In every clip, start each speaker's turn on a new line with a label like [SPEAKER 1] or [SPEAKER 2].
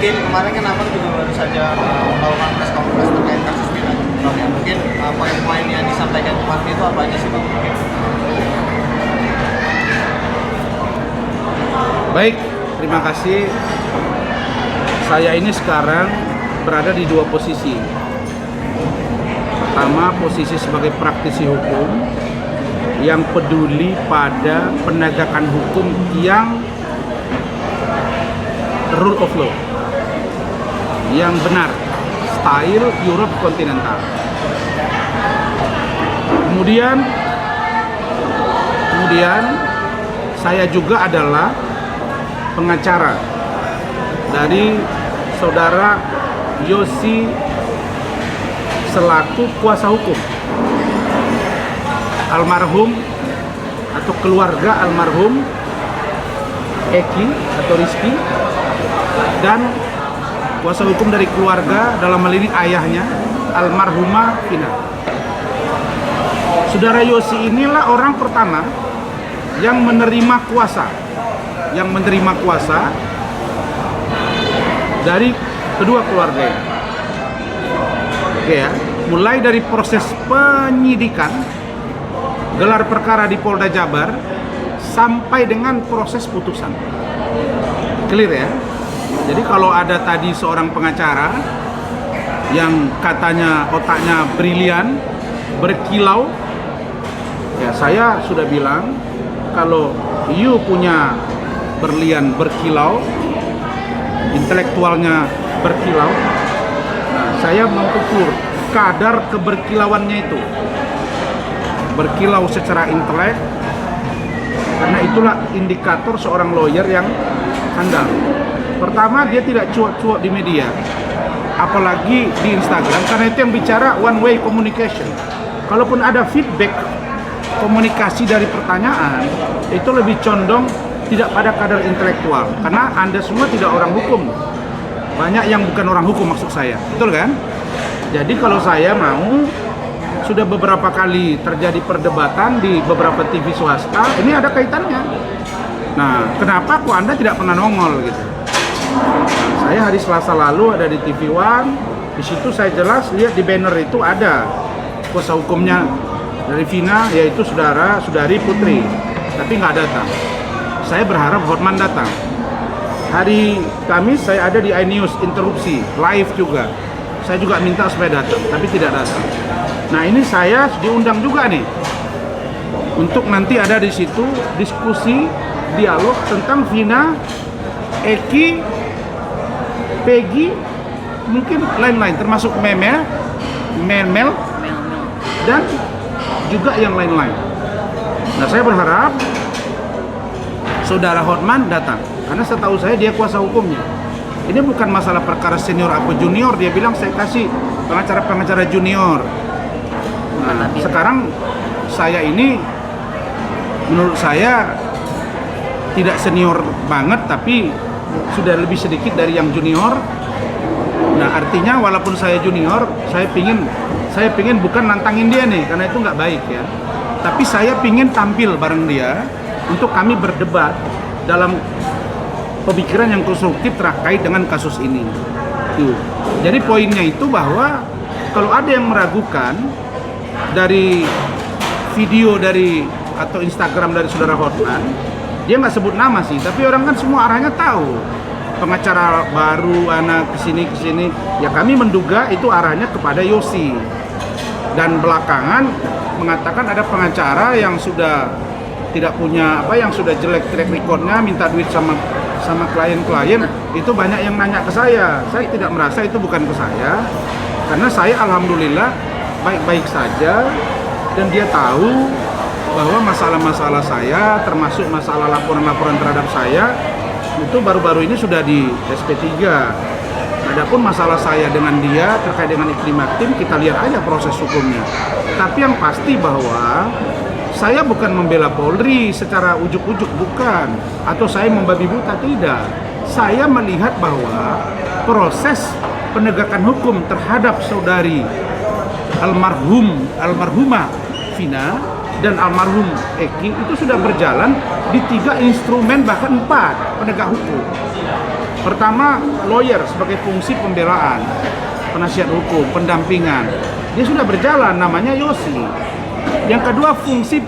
[SPEAKER 1] mungkin kemarin kan Abang juga baru saja melakukan press conference terkait kasus Vina. Mungkin poin-poin yang disampaikan kemarin itu apa aja sih Bang? Mungkin.
[SPEAKER 2] Baik, terima kasih. Saya ini sekarang berada di dua posisi. Pertama, posisi sebagai praktisi hukum yang peduli pada penegakan hukum yang rule of law, yang benar, style Europe kontinental. Kemudian saya juga adalah pengacara dari saudara Yosi selaku kuasa hukum almarhum atau keluarga almarhum Eki atau Rizky, dan kuasa hukum dari keluarga dalam hal ini ayahnya almarhumah Vina. Saudara Yosi inilah orang pertama yang menerima kuasa dari kedua keluarga ini. Oke ya, mulai dari proses penyidikan, gelar perkara di Polda Jabar, sampai dengan proses putusan. Clear ya? Jadi kalau ada tadi seorang pengacara yang katanya otaknya brilian, berkilau, ya saya sudah bilang kalau you punya berlian berkilau, intelektualnya berkilau, nah, saya mengukur kadar keberkilauannya itu. Berkilau secara intelek, karena itulah indikator seorang lawyer yang handal. Pertama, dia tidak cuak-cuak di media, apalagi di Instagram, karena itu yang bicara one way communication. Kalaupun ada feedback komunikasi dari pertanyaan, itu lebih condong tidak pada kadar intelektual, karena Anda semua tidak orang hukum, banyak yang bukan orang hukum maksud saya, betul kan? Jadi kalau saya mau, sudah beberapa kali terjadi perdebatan di beberapa TV swasta, ini ada kaitannya. Nah, kenapa kok Anda tidak pernah nongol gitu? Nah, saya hari Selasa lalu ada di TV One, di situ saya jelas lihat di banner itu ada kuasa hukumnya dari Vina, yaitu saudari Putri, tapi nggak datang. Saya berharap Hotman datang. Hari Kamis saya ada di iNews interupsi live juga. Saya juga minta supaya datang, tapi tidak datang. Nah, ini saya diundang juga nih untuk nanti ada di situ diskusi dialog tentang Vina, Eki, Peggy, mungkin lain-lain, termasuk Mel, dan juga yang lain-lain. Nah, saya berharap saudara Hotman datang, karena setahu saya dia kuasa hukumnya. Ini bukan masalah perkara senior atau junior, dia bilang saya kasih pengacara junior. Nah, sekarang saya ini menurut saya tidak senior banget, tapi sudah lebih sedikit dari yang junior. Nah, artinya walaupun saya junior, saya pingin bukan nantangin dia nih, karena itu nggak baik ya. Tapi saya pingin tampil bareng dia untuk kami berdebat dalam pemikiran yang konstruktif terkait dengan kasus ini. Tuh. Jadi poinnya itu bahwa kalau ada yang meragukan dari video atau Instagram dari saudara Hotman, dia nggak sebut nama sih, tapi orang kan semua arahnya tahu. Pengacara baru, anak kesini, ya kami menduga itu arahnya kepada Yosi. Dan belakangan mengatakan ada pengacara yang sudah tidak punya yang sudah jelek track recordnya, minta duit sama klien-klien, itu banyak yang nanya ke saya. Saya tidak merasa itu bukan ke saya, karena saya alhamdulillah baik-baik saja, dan dia tahu bahwa masalah-masalah saya, termasuk masalah laporan-laporan terhadap saya, itu baru-baru ini sudah di SP3. Adapun masalah saya dengan dia terkait dengan Iklim Aktim, kita lihat aja proses hukumnya. Tapi yang pasti bahwa saya bukan membela Polri secara ujuk-ujuk, bukan. Atau saya membabi buta, tidak. Saya melihat bahwa proses penegakan hukum terhadap saudari almarhumah Vina dan almarhum Eki itu sudah berjalan di 3 instrumen, bahkan 4 penegak hukum. Pertama, lawyer sebagai fungsi pembelaan, penasihat hukum, pendampingan. Dia sudah berjalan, namanya Yosi. Yang kedua, fungsi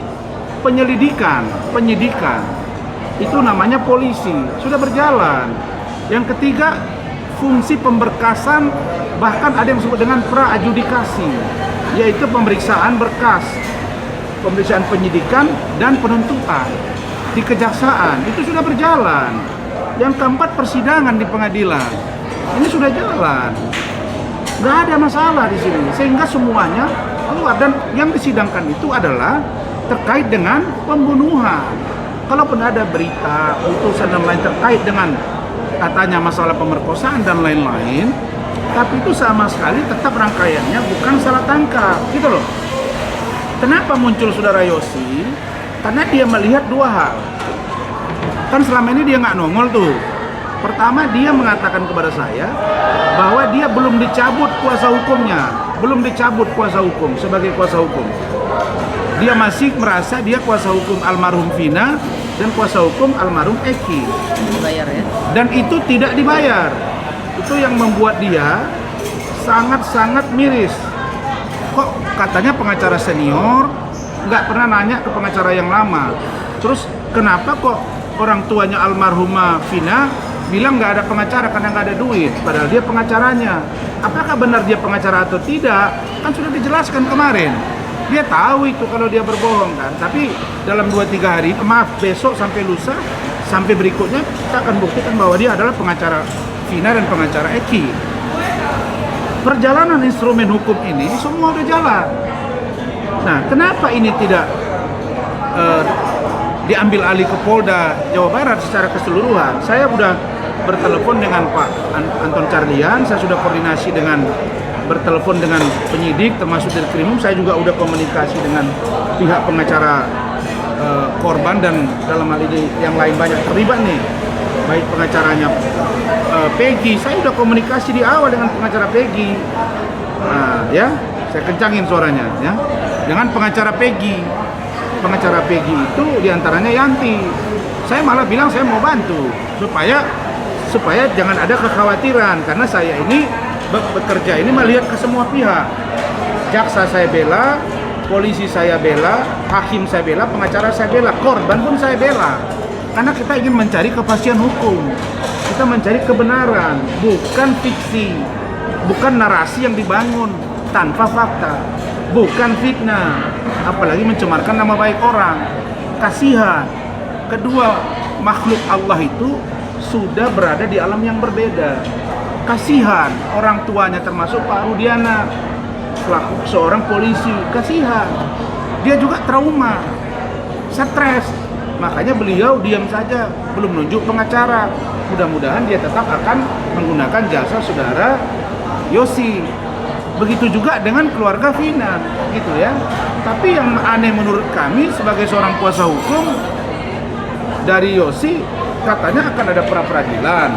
[SPEAKER 2] penyelidikan, penyidikan. Itu namanya polisi, sudah berjalan. Yang ketiga, fungsi pemberkasan, bahkan ada yang disebut dengan pra-adjudikasi, yaitu pemeriksaan berkas, pemeriksaan penyidikan dan penuntutan di kejaksaan. Itu sudah berjalan. Yang keempat, persidangan di pengadilan. Ini sudah jalan. Nggak ada masalah di sini. Sehingga semuanya keluar. Dan yang disidangkan itu adalah terkait dengan pembunuhan. Kalaupun ada berita, putusan dan lain terkait dengan katanya masalah pemerkosaan dan lain-lain, tapi itu sama sekali tetap rangkaiannya bukan salah tangkap, gitu loh. Kenapa muncul saudara Yosi? Karena dia melihat dua hal. Kan selama ini dia nggak nongol tuh. Pertama, dia mengatakan kepada saya bahwa dia belum dicabut kuasa hukumnya, belum dicabut kuasa hukum sebagai kuasa hukum. Dia masih merasa dia kuasa hukum almarhum Vina dan kuasa hukum almarhum Eki.
[SPEAKER 3] Dibayar ya?
[SPEAKER 2] Dan itu tidak dibayar. Itu yang membuat dia sangat-sangat miris. Kok katanya pengacara senior, nggak pernah nanya ke pengacara yang lama. Terus kenapa kok orang tuanya almarhumah Vina bilang nggak ada pengacara karena nggak ada duit, padahal dia pengacaranya. Apakah benar dia pengacara atau tidak? Kan sudah dijelaskan kemarin. Dia tahu itu kalau dia berbohong kan. Tapi dalam 2-3 hari, besok sampai lusa, sampai berikutnya kita akan buktikan bahwa dia adalah pengacara Vina dan pengacara Eki. Perjalanan instrumen hukum ini semua udah jalan. Nah, kenapa ini tidak diambil alih ke Polda Jawa Barat secara keseluruhan? Saya sudah bertelepon dengan Pak Anton Carlian, saya sudah koordinasi dengan bertelepon dengan penyidik termasuk dari Krimum, saya juga udah komunikasi dengan pihak pengacara korban dan dalam hal ini yang lain banyak terlibat nih, baik pengacaranya Peggy, saya udah komunikasi di awal dengan pengacara Peggy. Nah, ya, saya kencangin suaranya ya, dengan pengacara Peggy. Pengacara Peggy itu diantaranya Yanti. Saya malah bilang saya mau bantu supaya jangan ada kekhawatiran, karena saya ini bekerja ini melihat ke semua pihak. Jaksa saya bela, polisi saya bela, hakim saya bela, pengacara saya bela, korban pun saya bela. Karena kita ingin mencari kepastian hukum. Kita mencari kebenaran, bukan fiksi, bukan narasi yang dibangun tanpa fakta, bukan fitnah, apalagi mencemarkan nama baik orang. Kasihan. Kedua, makhluk Allah itu sudah berada di alam yang berbeda. Kasihan orang tuanya termasuk Pak Rudiana, selaku seorang polisi. Kasihan. Dia juga trauma, stres. Makanya beliau diam saja, belum nunjuk pengacara. Mudah-mudahan dia tetap akan menggunakan jasa saudara Yosi. Begitu juga dengan keluarga Vina, gitu ya. Tapi yang aneh menurut kami sebagai seorang kuasa hukum dari Yosi, katanya akan ada pra-peradilan.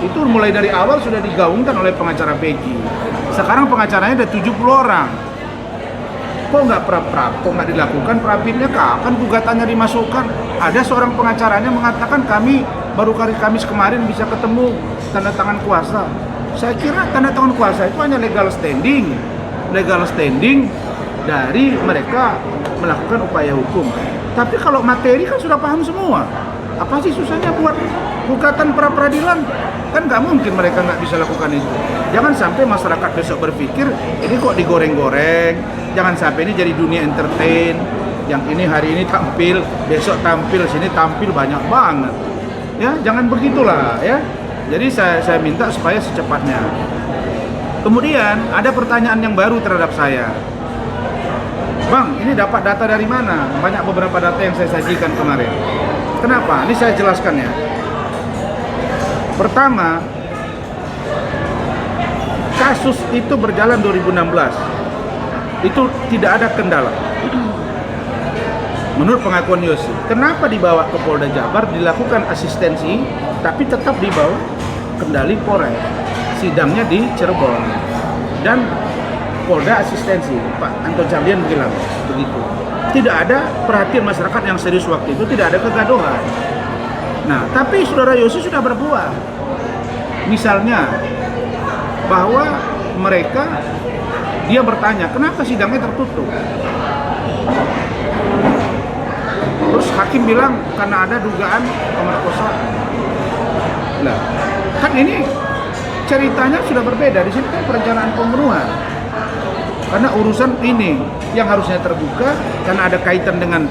[SPEAKER 2] Itu mulai dari awal sudah digaungkan oleh pengacara Peggy. Sekarang pengacaranya ada 70 orang. Kok nggak dilakukan prapinnya? Kapan gugatannya dimasukkan? Ada seorang pengacaranya mengatakan kami baru hari Kamis kemarin bisa ketemu tanda tangan kuasa. Saya kira tanda tangan kuasa itu hanya legal standing dari mereka melakukan upaya hukum. Tapi kalau materi kan sudah paham semua. Apa sih susahnya buat gugatan pra peradilan? Kan nggak mungkin mereka nggak bisa lakukan itu. Jangan sampai masyarakat besok berpikir ini kok digoreng-goreng. Jangan sampai ini jadi dunia entertain. Yang ini hari ini tampil, besok tampil, sini tampil banyak banget. Ya, jangan begitulah ya. Jadi saya minta supaya secepatnya. Kemudian ada pertanyaan yang baru terhadap saya. Bang, ini dapat data dari mana? Banyak beberapa data yang saya sajikan kemarin. Kenapa? Ini saya jelaskan ya. Pertama, kasus itu berjalan 2016. Itu tidak ada kendala. Menurut pengakuan Yosi, kenapa dibawa ke Polda Jabar, dilakukan asistensi, tapi tetap dibawa kendali Polres. Sidangnya di Cirebon dan Polda asistensi. Pak Anton Carlian bilang begitu. Tidak ada perhatian masyarakat yang serius waktu itu, tidak ada kegaduhan. Nah, tapi saudara Yosi sudah berbuat. Misalnya bahwa dia bertanya, kenapa sidangnya tertutup? Terus hakim bilang karena ada dugaan pemerkosaan. Lah, kan ini ceritanya sudah berbeda. Di sini kan perencanaan pembunuhan. Karena urusan ini yang harusnya terbuka karena ada kaitan dengan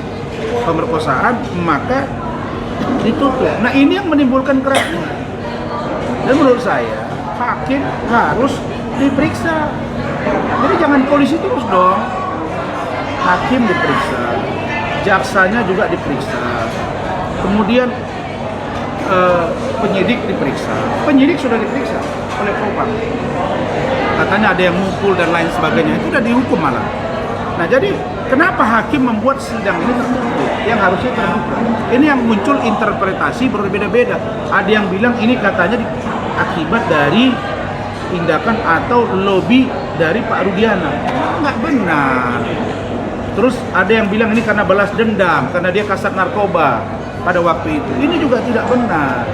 [SPEAKER 2] pemerkosaan, maka ditutup. Nah, ini yang menimbulkan keraguan. Dan menurut saya hakim harus diperiksa. Jadi jangan polisi terus dong. Hakim diperiksa, jaksanya juga diperiksa. Kemudian penyidik diperiksa. Penyidik sudah diperiksa oleh propam. Katanya ada yang mukul dan lain sebagainya, itu udah dihukum malah. Nah, jadi kenapa hakim membuat sidang ini tertutup yang harusnya terbuka? Ini yang muncul interpretasi berbeda-beda. Ada yang bilang ini katanya akibat dari tindakan atau lobby dari Pak Rudiana. Nggak benar. Terus ada yang bilang ini karena balas dendam, karena dia kasat narkoba pada waktu itu. Ini juga tidak benar.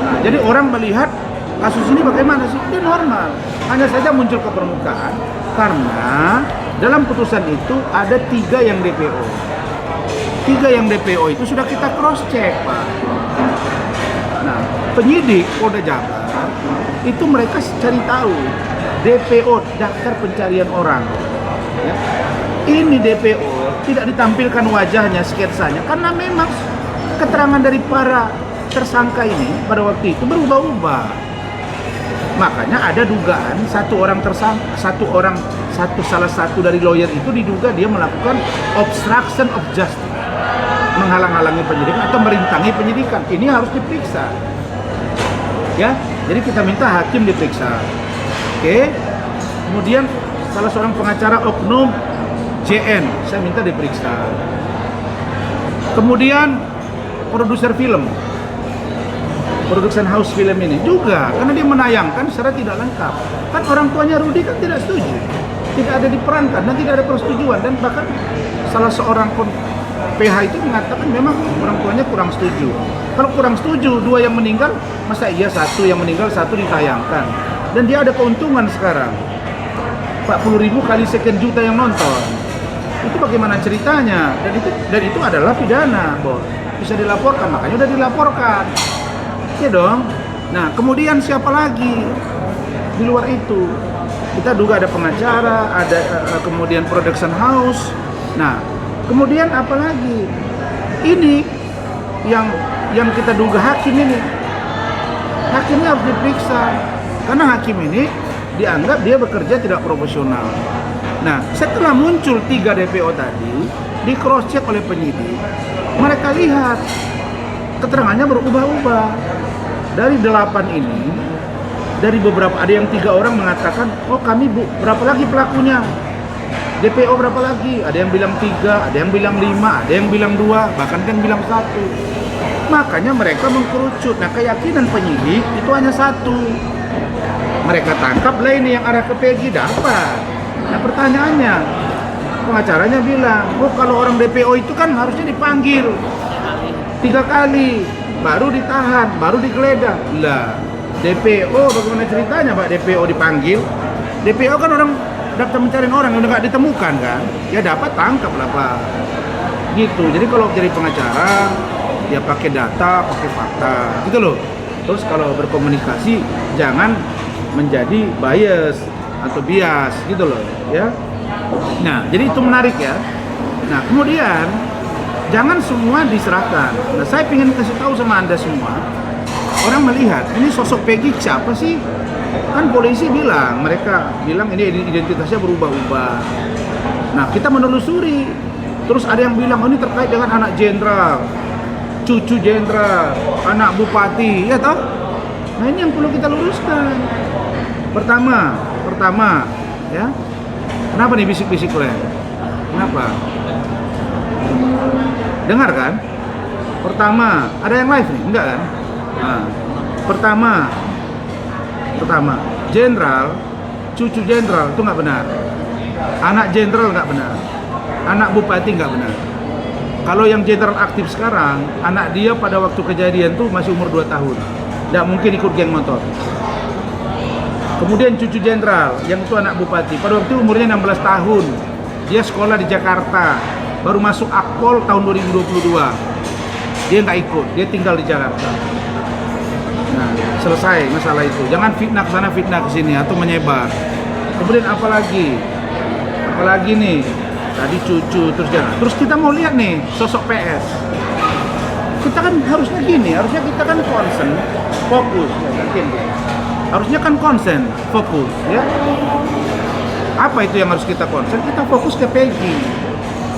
[SPEAKER 2] Nah, jadi orang melihat kasus ini bagaimana sih? Ini normal. Hanya saja muncul ke permukaan karena dalam putusan itu ada 3 yang DPO. 3 yang DPO itu sudah kita cross check, Pak. Nah, penyidik Polda Jabar itu mereka cari tahu DPO, daftar pencarian orang. Ya. Ini DPO tidak ditampilkan wajahnya, sketsanya, karena memang keterangan dari para tersangka ini pada waktu itu berubah-ubah. Makanya ada dugaan salah satu dari lawyer itu diduga dia melakukan obstruction of justice, menghalang-halangi penyidikan atau merintangi penyidikan. Ini harus diperiksa. Ya, jadi kita minta hakim diperiksa. Oke. Kemudian salah seorang pengacara oknum JN, saya minta diperiksa. Kemudian produser film, production house film ini juga, karena dia menayangkan secara tidak lengkap. Kan orang tuanya Rudi kan tidak setuju, tidak ada diperankan dan tidak ada persetujuan, dan bahkan salah seorang PH itu mengatakan memang orang tuanya kurang setuju. Kalau kurang setuju, 2 yang meninggal, masa iya 1 yang meninggal 1 ditayangkan, dan dia ada keuntungan sekarang 40.000 kali sekian juta yang nonton. Itu bagaimana ceritanya? Dan itu adalah pidana, Bos. Bisa dilaporkan, makanya udah dilaporkan. Ya dong. Nah, kemudian siapa lagi di luar itu? Kita duga ada pengacara, ada kemudian production house. Nah, kemudian apa lagi? Ini yang kita duga hakim ini. Hakimnya harus diperiksa karena hakim ini dianggap dia bekerja tidak profesional. Nah, setelah muncul 3 DPO tadi, di cross check oleh penyidik, mereka lihat keterangannya berubah-ubah. Dari 8 ini, dari beberapa, ada yang 3 orang mengatakan, oh kami berapa lagi pelakunya? DPO berapa lagi? Ada yang bilang 3, ada yang bilang 5, ada yang bilang 2, bahkan kan bilang 1. Makanya mereka mengkerucut. Nah, keyakinan penyidik itu hanya 1. Mereka tangkap lah ini yang arah ke Peggy, dapat. Nah, pertanyaannya, pengacaranya bilang, oh kalau orang DPO itu kan harusnya dipanggil 3 kali, baru ditahan, baru digeledah. Lah, DPO bagaimana ceritanya Pak DPO dipanggil? DPO kan orang daftar pencarian orang yang udah nggak ditemukan kan? Ya dapat tangkap lah Pak. Gitu. Jadi kalau jadi pengacara, ya pakai data, pakai fakta, gitu loh. Terus kalau berkomunikasi jangan menjadi bias atau bias, gitu loh, ya. Nah, jadi itu menarik ya. Nah, kemudian jangan semua diserahkan. Nah, saya ingin kasih tahu sama Anda semua, orang melihat ini sosok Peggy siapa sih? Kan polisi bilang, mereka bilang ini identitasnya berubah-ubah. Nah, kita menelusuri. Terus ada yang bilang, oh ini terkait dengan anak jenderal, cucu jenderal, anak bupati, ya toh? Nah, ini yang perlu kita luruskan. Pertama, ya. Kenapa nih bisik-bisik Len? Kenapa? Dengar kan? Pertama, ada yang live nih? Enggak kan? Nah, pertama, jenderal, cucu jenderal itu nggak benar. Anak jenderal nggak benar. Anak bupati nggak benar. Kalau yang jenderal aktif sekarang, anak dia pada waktu kejadian tuh masih umur 2 tahun. Tidak mungkin ikut geng motor. Kemudian cucu jenderal, yang itu anak bupati. Pada waktu itu umurnya 16 tahun. Dia sekolah di Jakarta. Baru masuk Akpol tahun 2022. Dia nggak ikut, dia tinggal di Jakarta. Nah, selesai masalah itu. Jangan fitnah ke sana, fitnah ke sini atau menyebar. Kemudian apalagi nih? Tadi cucu terus jalan. Terus kita mau lihat nih sosok PS. Kita kan harusnya gini, harusnya kita kan concern, fokus, ya, harusnya kan konsen, fokus, ya. Apa itu yang harus kita concern? Kita fokus ke Peggy.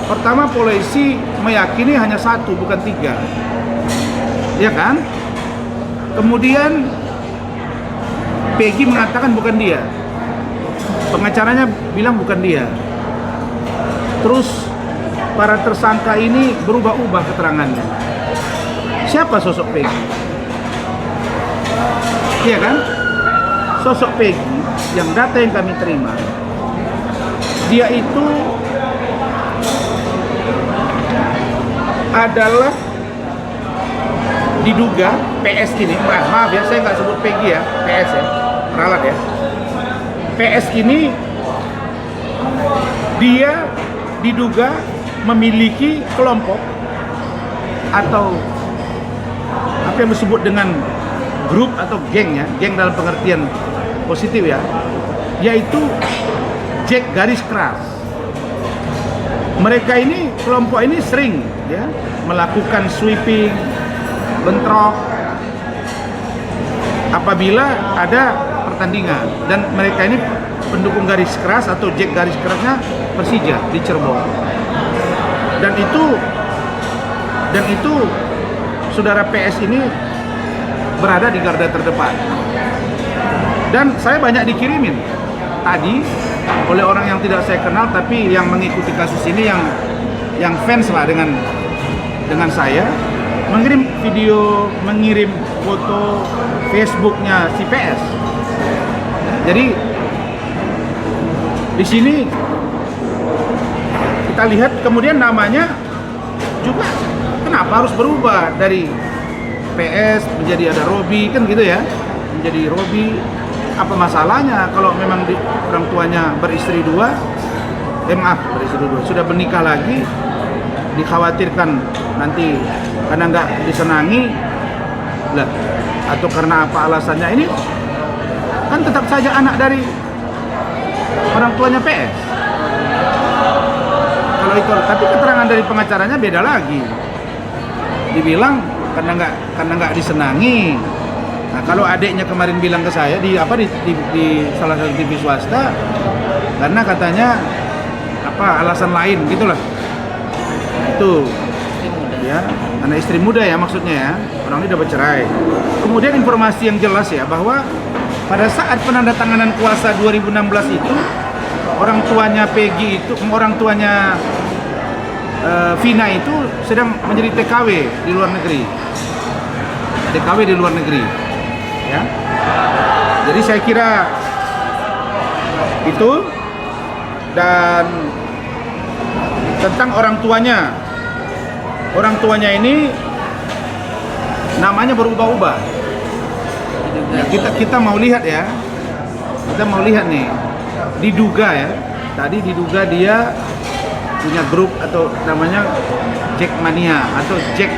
[SPEAKER 2] Pertama, polisi meyakini hanya satu, bukan 3, ya kan? Kemudian Peggy mengatakan bukan dia, pengacaranya bilang bukan dia. Terus para tersangka ini berubah-ubah keterangannya. Siapa sosok Peggy? Iya kan? Sosok Peggy yang data yang kami terima, dia itu adalah diduga PS ini, maaf ya saya nggak sebut Peggy ya, PS ya, ralat ya. PS ini dia diduga memiliki kelompok atau apa yang disebut dengan grup atau geng ya, geng dalam pengertian positif ya, yaitu Jack garis keras. Mereka ini, kelompok ini sering ya melakukan sweeping, bentrok apabila ada pertandingan, dan mereka ini pendukung garis keras atau Jack garis kerasnya Persija di Cirebon. Dan itu saudara PS ini berada di garda terdepan. Dan saya banyak dikirimin tadi oleh orang yang tidak saya kenal tapi yang mengikuti kasus ini, yang fans lah dengan saya, mengirim video, mengirim foto Facebooknya si PS. Jadi di sini kita lihat kemudian namanya juga kenapa harus berubah dari PS menjadi ada Robi kan gitu ya, menjadi Robi. Apa masalahnya kalau memang orang tuanya beristri dua, sudah menikah lagi, dikhawatirkan nanti karena nggak disenangi lah, atau karena apa alasannya, ini kan tetap saja anak dari orang tuanya PS. Kalau itu, tapi keterangan dari pengacaranya beda lagi. Dibilang karena nggak disenangi. Nah, kalau adiknya kemarin bilang ke saya di salah satu TV swasta, karena katanya alasan lain gitulah. Itu ya, karena istri muda ya maksudnya ya. Orang ini dapat cerai. Kemudian informasi yang jelas ya bahwa pada saat penandatanganan kuasa 2016 itu orang tuanya Peggy itu, orang tuanya Vina itu sedang menjadi TKW di luar negeri. TKW di luar negeri. Ya. Jadi saya kira itu. Dan tentang orang tuanya ini namanya berubah-ubah. Ya, kita mau lihat ya. Kita mau lihat nih. Diduga ya. Tadi diduga dia punya grup atau namanya Jack Mania atau Jack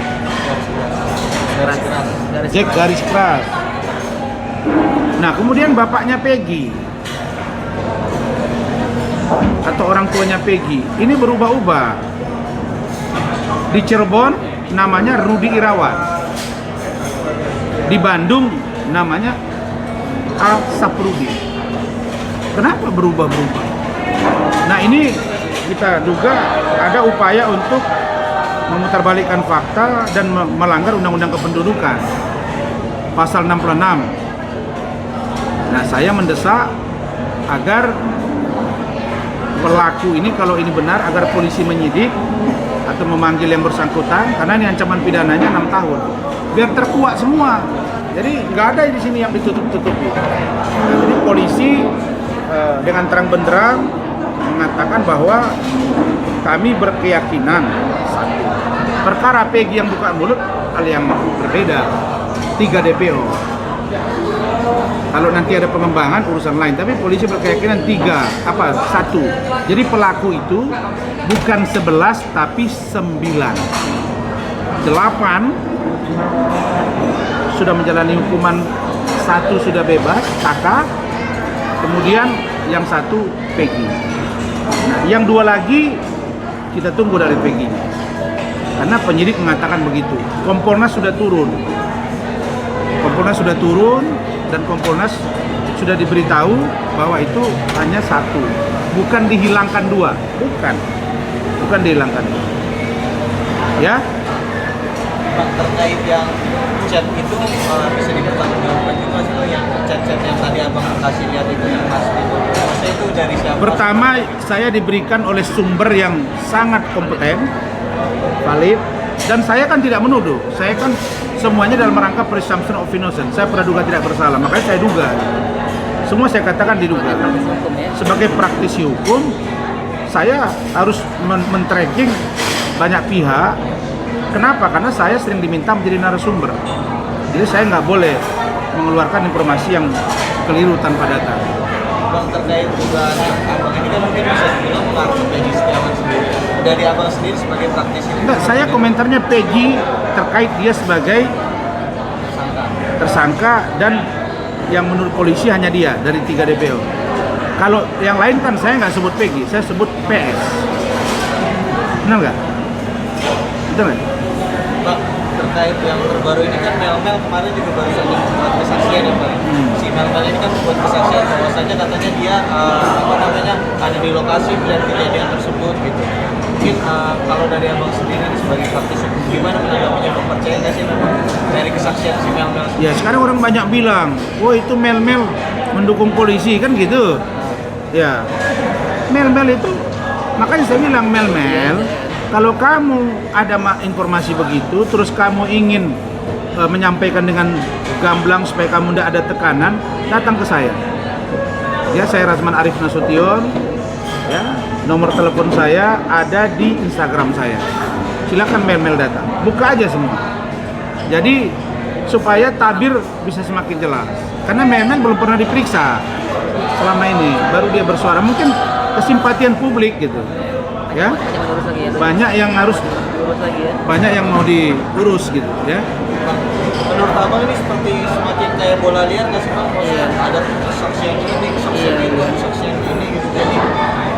[SPEAKER 2] garis keras. Nah, kemudian bapaknya Peggy atau orang tuanya Peggy ini berubah-ubah. Di Cirebon namanya Rudi Irawan. Di Bandung namanya Al Saprudi. Kenapa berubah-ubah? Nah, ini kita duga ada upaya untuk memutarbalikkan fakta dan melanggar Undang-Undang Kependudukan pasal 66. Nah, saya mendesak agar pelaku ini, kalau ini benar, agar polisi menyidik atau memanggil yang bersangkutan, karena ini ancaman pidananya 6 tahun. Biar terkuat semua. Jadi nggak ada di sini yang ditutup-tutupi. Nah, jadi polisi dengan terang benderang mengatakan bahwa kami berkeyakinan perkara Peggy yang buka mulut hal yang berbeda, 3 DPO. Kalau nanti ada pengembangan urusan lain, tapi polisi berkeyakinan 1. Jadi pelaku itu bukan 11 tapi 9. 8 sudah menjalani hukuman, 1 sudah bebas, kakak. Kemudian yang 1 Peggy. Nah, yang 2 lagi kita tunggu dari Peggy. Karena penyidik mengatakan begitu. Kompolnas sudah turun. Dan Kompolnas sudah diberitahu bahwa itu hanya 1, bukan dihilangkan 2, bukan dihilangkan 2. Ya.
[SPEAKER 1] Pak, terkait yang chat itu bisa dipertanggungjawabkan juga sih yang chat-chat yang tadi abang kasih lihat itu yang mas itu. Masa itu dari siapa?
[SPEAKER 2] Pertama, saya diberikan oleh sumber yang sangat kompeten, valid, dan saya kan tidak menuduh. Saya kan semuanya dalam rangka presumption of innocence. Saya praduga tidak bersalah, makanya saya duga. Semua saya katakan diduga. Sebagai praktisi hukum, saya harus men-tracking banyak pihak. Kenapa? Karena saya sering diminta menjadi narasumber. Jadi saya nggak boleh mengeluarkan informasi yang keliru tanpa data.
[SPEAKER 1] Bang, terkait dugaan abang ini kan mungkin bisa dibilang mengaku Peggy Setiawan sendiri. Dari abang sendiri sebagai praktisi.
[SPEAKER 2] Enggak, saya komentarnya Peggy terkait dia sebagai tersangka dan yang menurut polisi hanya dia dari 3 DPO. Kalau yang lain kan saya nggak sebut Peggy, saya sebut PS. Benar nggak? Betul nggak?
[SPEAKER 1] Pak, terkait yang terbaru ini kan Mel kemarin juga baru saja membuat kesaksian ya Pak. Si Mel ini kan membuat kesaksian bahwasanya katanya dia ada di lokasi melihat kejadian tersebut gitu. Mungkin kalau dari abang sendiri sebagai praktisi gimana menanggapinya, Bang? Percaya nggak sih Bang dari kesaksian si Mel?
[SPEAKER 2] Ya sekarang orang banyak bilang, wah itu Mel mendukung polisi kan gitu. Ya Mel itu, makanya saya bilang Mel. Kalau kamu ada informasi begitu, terus kamu ingin menyampaikan dengan gamblang supaya kamu tidak ada tekanan, datang ke saya. Ya, saya Razman Arif Nasution. Ya, nomor telepon saya ada di Instagram saya. Silakan mail datang, buka aja semua. Jadi supaya tabir bisa semakin jelas. Karena memang belum pernah diperiksa selama ini, baru dia bersuara. Mungkin kesimpatian publik gitu. Ya, banyak yang harus banyak yang mau diurus gitu ya.
[SPEAKER 1] Menurut abang ini seperti semakin kayak bola liar nggak sih Bang? Ada saksi yang ini, saksi yang itu, saksi yang ini gitu. Jadi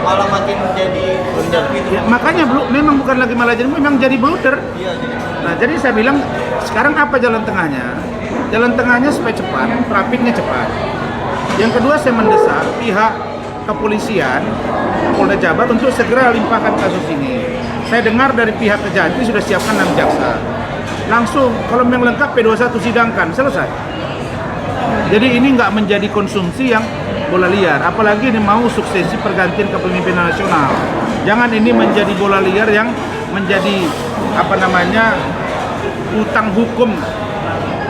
[SPEAKER 1] malah makin jadi blunder gitu.
[SPEAKER 2] Ya, makanya memang bukan lagi malah jadi, memang jadi blunder.
[SPEAKER 1] Iya,
[SPEAKER 2] Nah, jadi saya bilang sekarang apa jalan tengahnya? Jalan tengahnya supaya cepat, rapidnya cepat. Yang kedua, saya mendesak pihak kepolisian Polda Jabar untuk segera limpahkan kasus ini. Saya dengar dari pihak Kejati sudah siapkan 6 jaksa. Langsung kalau yang lengkap P21 sidangkan, selesai. Jadi ini nggak menjadi konsumsi yang bola liar, apalagi ini mau suksesi pergantian kepemimpinan nasional. Jangan ini menjadi bola liar yang menjadi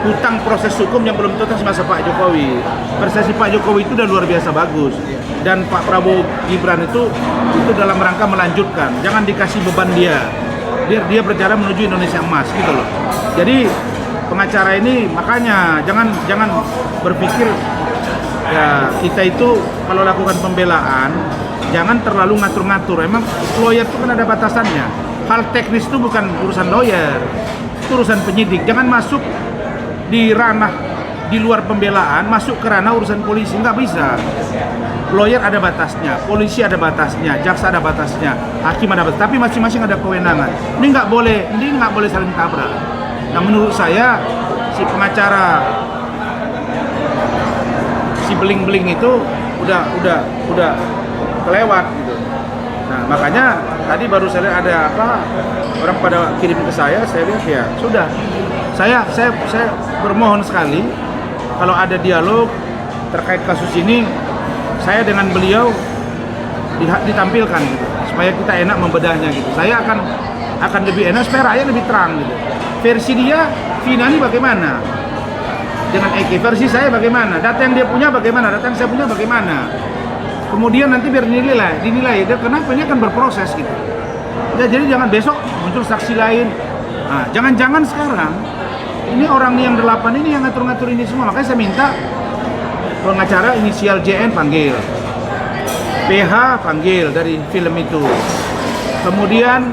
[SPEAKER 2] hutang proses hukum yang belum tuntas masa Pak Jokowi. Prestasi Pak Jokowi itu udah luar biasa bagus, dan Pak Prabowo Gibran itu dalam rangka melanjutkan. Jangan dikasih beban dia, biar dia berjalan menuju Indonesia emas gitu loh. Jadi pengacara ini makanya jangan berpikir ya kita itu kalau lakukan pembelaan jangan terlalu ngatur-ngatur. Emang lawyer itu kan ada batasannya. Hal teknis itu bukan urusan lawyer, itu urusan penyidik. Jangan masuk di ranah di luar pembelaan, masuk ke ranah urusan polisi, nggak bisa. Lawyer ada batasnya, polisi ada batasnya, jaksa ada batasnya, hakim ada batasnya, tapi masing-masing ada kewenangan. Ini nggak boleh saling tabrak. Nah, menurut saya si pengacara si beling-beling itu udah kelewat gitu. Nah, makanya tadi baru saya lihat ada orang pada kirim ke saya lihat ya sudah. Saya bermohon sekali kalau ada dialog terkait kasus ini, saya dengan beliau ditampilkan gitu, supaya kita enak membedahnya gitu. Saya akan lebih enak supaya rakyat lebih terang gitu. Versi dia, Vina ini bagaimana? Dengan Eki, versi saya bagaimana? Data yang dia punya bagaimana? Data yang saya punya bagaimana? Kemudian nanti biar dinilai dia kenapa ini akan berproses gitu. Ya, jadi jangan besok muncul saksi lain. Nah, jangan-jangan sekarang Ini orang yang 8 ini yang ngatur-ngatur ini semua. Makanya saya minta pengacara inisial JN panggil, PH panggil dari film itu. Kemudian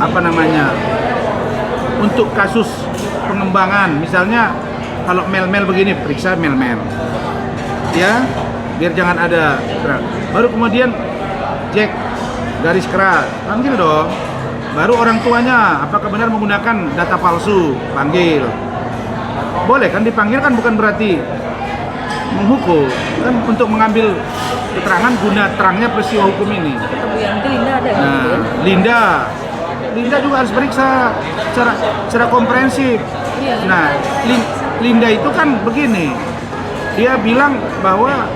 [SPEAKER 2] apa namanya, untuk kasus pengembangan, misalnya kalau Mel begini, periksa Mel, ya, biar jangan ada. Baru kemudian Jack garis keras, panggil dong. Baru orang tuanya, apakah benar menggunakan data palsu, panggil. Boleh kan dipanggil, kan bukan berarti menghukum, kan untuk mengambil keterangan guna terangnya peristiwa hukum ini.
[SPEAKER 3] Bu Yanti, Linda ada nggak?
[SPEAKER 2] Nah, Linda juga harus periksa secara komprehensif.
[SPEAKER 3] Iya.
[SPEAKER 2] Nah, Linda itu kan begini, dia bilang bahwa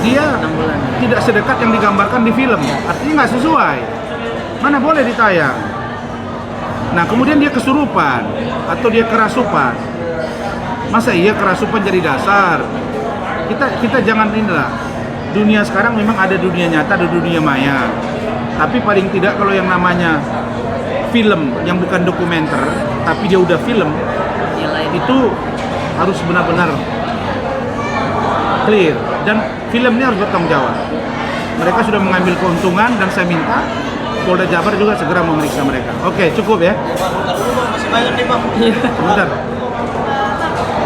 [SPEAKER 2] dia
[SPEAKER 3] 6 bulan.
[SPEAKER 2] tidak sedekat yang digambarkan di film, artinya nggak sesuai. Mana boleh ditayang. Nah, kemudian dia kesurupan atau dia kerasupan. Masa iya kerasupan jadi dasar? Kita jangan inilah. Dunia sekarang memang ada dunia nyata, ada dunia maya. Tapi paling tidak kalau yang namanya film yang bukan dokumenter, tapi dia udah film, itu harus benar-benar clear. Dan filmnya harus bertanggung jawab. Mereka sudah mengambil keuntungan dan saya minta Polda Jabar juga segera memeriksa mereka. Oke, cukup ya.
[SPEAKER 1] Bentar dulu Bang, masih banyak nih Bang.
[SPEAKER 2] Bentar.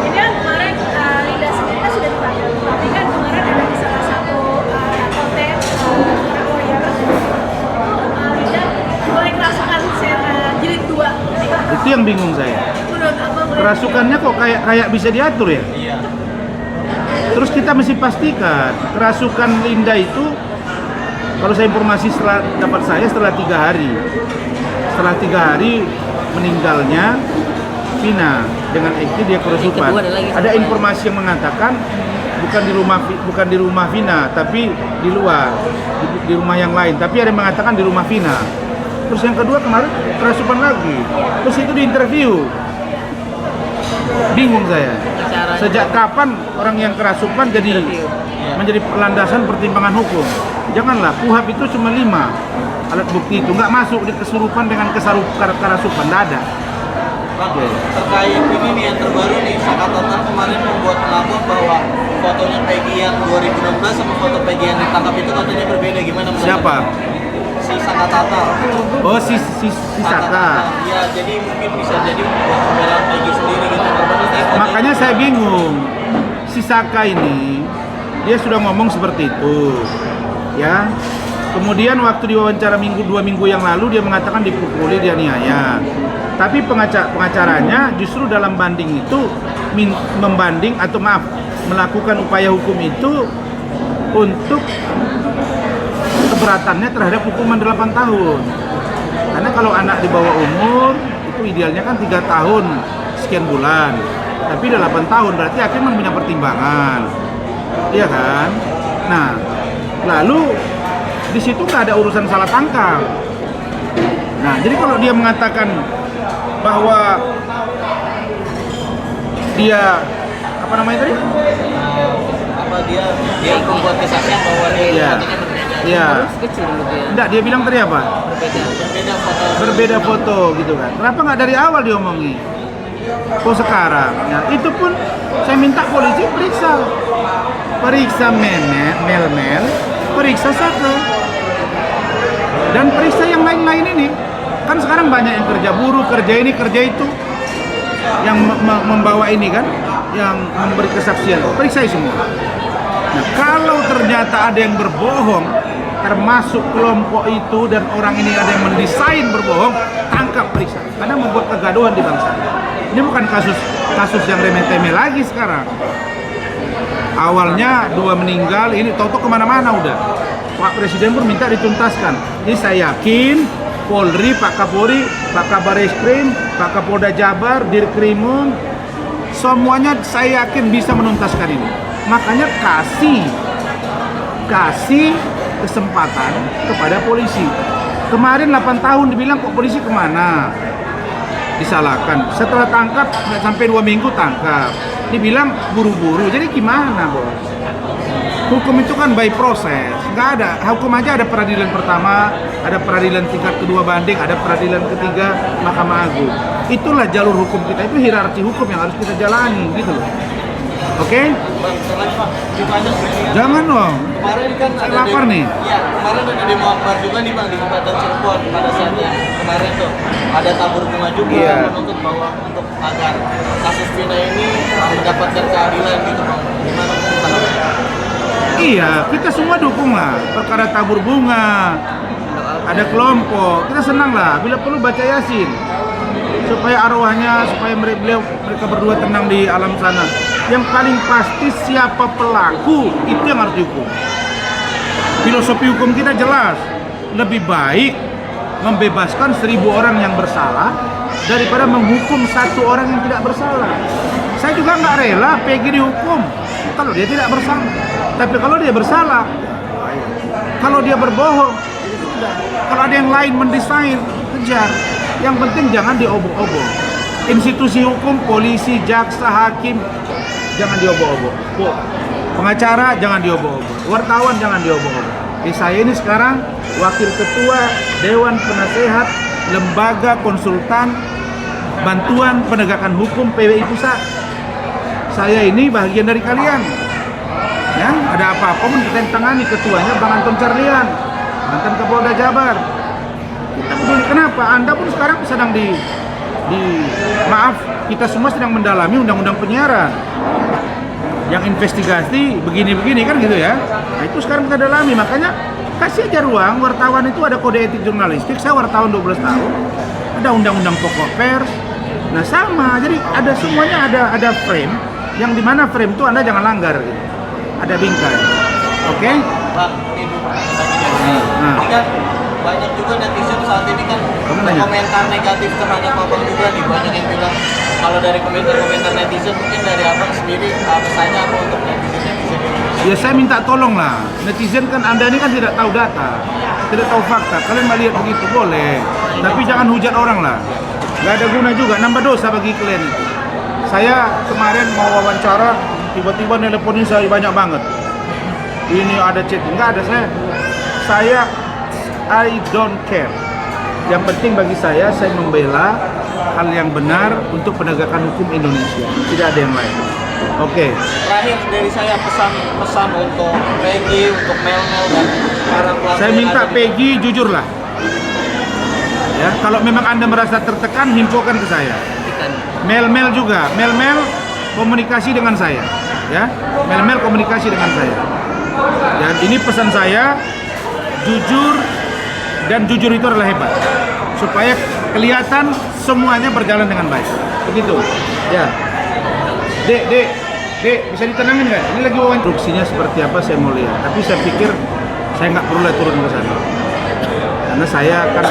[SPEAKER 4] Ini kan kemarin Linda sendiri kan sudah dipanggil, tapi kan kemarin ada di salah satu konten lawyer Linda mulai kerasukan jilid 2.
[SPEAKER 2] Itu yang bingung saya.
[SPEAKER 4] Menurut Abang,
[SPEAKER 2] Kerasukannya kok kayak bisa diatur ya?
[SPEAKER 1] Iya.
[SPEAKER 2] Terus kita mesti pastikan kerasukan Linda itu, kalau saya informasi dapat setelah 3 hari. Setelah 3 hari meninggalnya Vina dengan Eki, dia kerasukan. Ada informasi yang mengatakan bukan di rumah Vina, tapi di luar, di rumah yang lain. Tapi ada yang mengatakan di rumah Vina. Terus yang kedua kemarin kerasukan lagi. Terus itu diinterview. Bingung saya. Sejak kapan orang yang kerasukan menjadi landasan pertimbangan hukum? Janganlah, KUHP itu cuma 5 alat bukti, itu nggak masuk di kesurupan dengan kerasupan, nggak ada.
[SPEAKER 1] Bang, terkait ini nih yang terbaru nih, Saka Tatal kemarin membuat lapor bahwa fotonya Peggy yang 2016 sama foto Peggy yang ditangkap itu katanya berbeda. Gimana menurut
[SPEAKER 2] Siapa?
[SPEAKER 1] Si Saka Tatal.
[SPEAKER 2] Oh, si Saka.
[SPEAKER 1] Iya, jadi mungkin bisa jadi buat pembelaan Peggy sendiri gitu.
[SPEAKER 2] Makanya saya bingung. Si Saka ini dia sudah ngomong seperti itu, ya. Kemudian waktu diwawancara 2 minggu yang lalu dia mengatakan dipukuli, dia niaya. Tapi pengacaranya justru dalam banding itu membanding atau melakukan upaya hukum itu untuk keberatannya terhadap hukuman 8 tahun. Karena kalau anak di bawah umur itu idealnya kan 3 tahun sekian bulan. Tapi 8 tahun berarti hakim punya pertimbangan. Iya kan? Nah, lalu di situ nggak ada urusan salah tangkap. Nah, jadi kalau dia mengatakan bahwa dia apa namanya tadi?
[SPEAKER 1] Dia membuat kesaksian bahwa dia
[SPEAKER 2] Iya.
[SPEAKER 1] fotonya berbeda.
[SPEAKER 2] Iya.
[SPEAKER 3] Kecil dulu dia.
[SPEAKER 2] Enggak, dia bilang tadi apa?
[SPEAKER 1] Berbeda foto.
[SPEAKER 2] Berbeda foto gitu kan. Kenapa nggak dari awal diomongi? Kok sekarang? Nah, itu pun saya minta polisi periksa Mel, periksa Saka, dan periksa yang lain-lain ini. Kan sekarang banyak yang kerja buruh, kerja ini, kerja itu, yang membawa ini kan, yang memberi kesaksian. Periksa semua. Nah, kalau ternyata ada yang berbohong, termasuk kelompok itu dan orang ini ada yang mendesain berbohong, tangkap, periksa. Karena membuat kegaduhan di bangsa. Ini bukan kasus yang remeh-temeh lagi sekarang. Awalnya 2 meninggal, ini toto kemana-mana udah. Pak Presiden pun minta dituntaskan. Ini saya yakin Polri, Pak Kapolri, Pak Kabar Eskrim, Pak Kapolda Jabar, Dirkrimum, semuanya saya yakin bisa menuntaskan ini. Makanya kasih kesempatan kepada polisi. Kemarin 8 tahun dibilang kok polisi kemana? Disalahkan. Setelah tangkap nggak sampai 2 minggu tangkap. Dibilang buru-buru. Jadi gimana, Bos? Hukum itu kan by proses, nggak ada. Hukum aja ada peradilan pertama, ada peradilan tingkat kedua banding, ada peradilan ketiga Mahkamah Agung. Itulah jalur hukum kita, itu hierarki hukum yang harus kita jalani, gitu loh. Oke?
[SPEAKER 1] Bang, selain Bang, ditanya begini.
[SPEAKER 2] Jangan dong.
[SPEAKER 1] Kemarin kan
[SPEAKER 2] Saya
[SPEAKER 1] ada
[SPEAKER 2] lapar nih.
[SPEAKER 1] Iya, kemarin ada demo akbar juga nih Bang di Kabupaten Cirebon pada saat yang kemarin tuh ada tabur bunga juga
[SPEAKER 2] Iya.
[SPEAKER 1] menuntut bahwa untuk agar kasus Vina ini mendapatkan keadilan gitu Bang. Gimana menurut Bang?
[SPEAKER 2] Iya, kita semua dukung lah perkara tabur bunga. Ada kelompok, kita senang lah. Bila perlu baca Yasin supaya arwahnya, supaya mereka berdua tenang di alam sana. Yang paling pasti siapa pelaku itu yang harus dihukum. Filosofi hukum kita jelas, lebih baik membebaskan 1000 orang yang bersalah daripada menghukum 1 orang yang tidak bersalah. Saya juga nggak rela Peggy dihukum kalau dia tidak bersalah. Tapi kalau dia bersalah, kalau dia berbohong, kalau ada yang lain mendesain, kejar. Yang penting jangan diobok-obok. Institusi hukum, polisi, jaksa, hakim, jangan diobok-obok. Pengacara jangan diobok-obok. Wartawan jangan diobok-obok. Saya ini sekarang wakil ketua Dewan Penasehat Lembaga Konsultan Bantuan Penegakan Hukum PWI Pusat. Saya ini bagian dari kalian. Ya, ada apa-apa pun kita yang tangani. Ketuanya Bang Anton Carlian, mantan Kapolda Jabar. Kita peduli. Kenapa? Anda pun sekarang sedang maaf, kita semua sedang mendalami undang-undang penyiaran yang investigasi begini-begini kan gitu ya. Nah itu sekarang kita dalami, makanya kasih aja ruang. Wartawan itu ada kode etik jurnalistik, saya wartawan 12 tahun, ada undang-undang pokok pers. Nah sama, jadi ada semuanya, ada frame yang dimana frame itu Anda jangan langgar gitu. Ada bingkai. Oke?
[SPEAKER 1] Bang, ini dulu ini kan banyak juga netizen saat ini kan komentar negatif terhadap abang juga nih. Banyak yang bilang kalau dari komentar netizen mungkin dari abang sendiri pesannya apa untuk netizen Indonesia?
[SPEAKER 2] Ya saya minta tolong lah, netizen kan Anda ini kan tidak tahu data, tidak tahu fakta. Kalian mau lihat begitu boleh, tapi jangan hujat orang lah. Gak ada guna juga, nambah dosa bagi kalian itu. Saya kemarin mau wawancara, tiba-tiba nelponin saya banyak banget. Ini ada chat, enggak ada saya I don't care. Yang penting bagi saya membela hal yang benar untuk penegakan hukum Indonesia. Tidak ada yang lain. Oke.
[SPEAKER 1] Terakhir dari saya pesan untuk Peggy, untuk Mel-Mel dan para pelaku.
[SPEAKER 2] Saya minta Peggy jujurlah. Ya, kalau memang Anda merasa tertekan, infokan ke saya. Mel-Mel juga. Mel-Mel komunikasi dengan saya. Ya, Mel-Mel komunikasi dengan saya. Dan ini pesan saya, jujur, dan jujur itu adalah hebat. Supaya kelihatan semuanya berjalan dengan baik. Begitu. Ya. Dek, bisa ditenangin nggak? Ini lagi wawancara. Instruksinya seperti apa saya mau lihat. Tapi saya pikir saya nggak perlu turun ke sana. Karena saya kan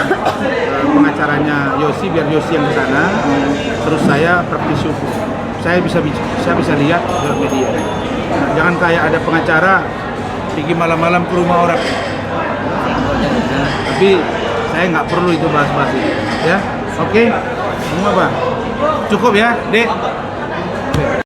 [SPEAKER 2] pengacaranya Yosi, biar Yosi yang ke sana. Terus saya praktisi hukum. Saya bisa lihat lewat media. Nah, jangan kayak ada pengacara pergi malam-malam ke rumah orang. Tapi saya nggak perlu itu bahas-bahas itu. Ya, oke? Semua Bang. Cukup ya, Dek.